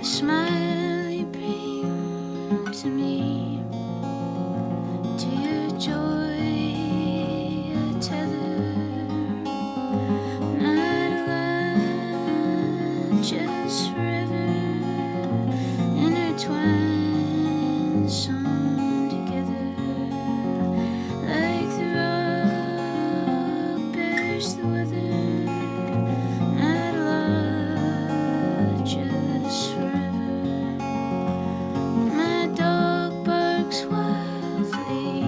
smile you bring to me, to your joy a tether, not alive, just forever, intertwined, sewn together, like the rock bears the weather, not alive, just forever. My dog barks wildly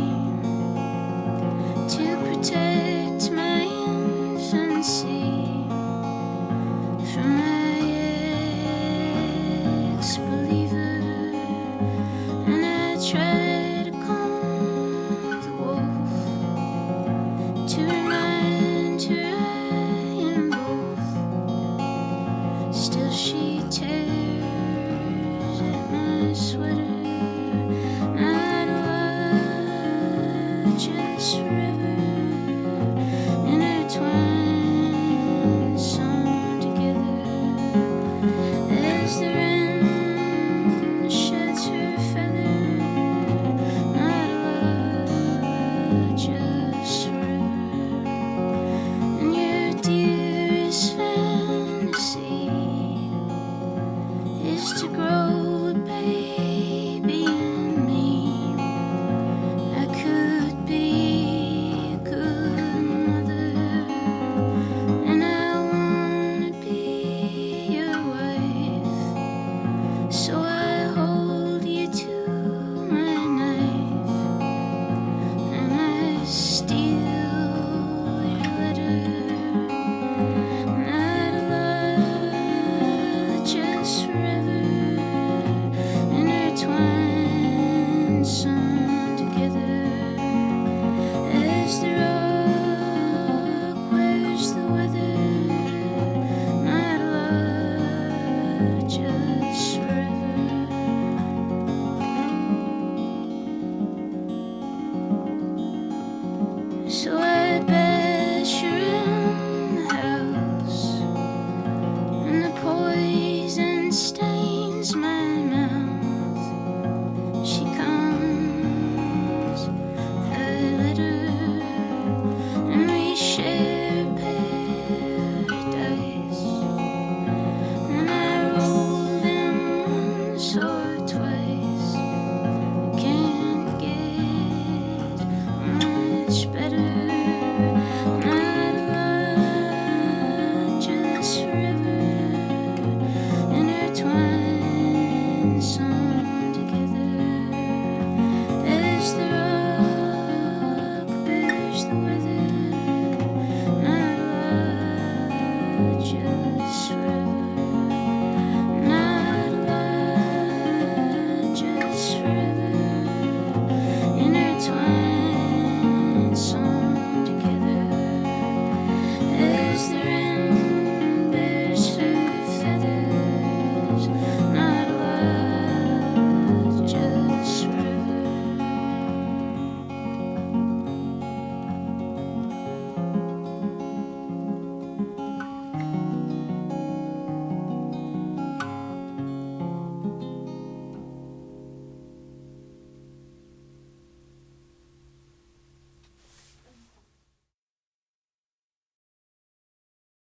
to protect my infancy from my ex-believer, and I try to calm the wolf to remind her I am both. Still she tears at my sweater, not alive, just forever, intertwined, sewn together, as the wren sheds her feather, not alive, just forever. And your dearest fantasy is to grow a baby in me. I could be a good mother, and I wanna be your wife. So I hold you to my knife, and I steal your letter, not alive, just forever, intertwined, sewn together, as the rock wears the weather, not alive, just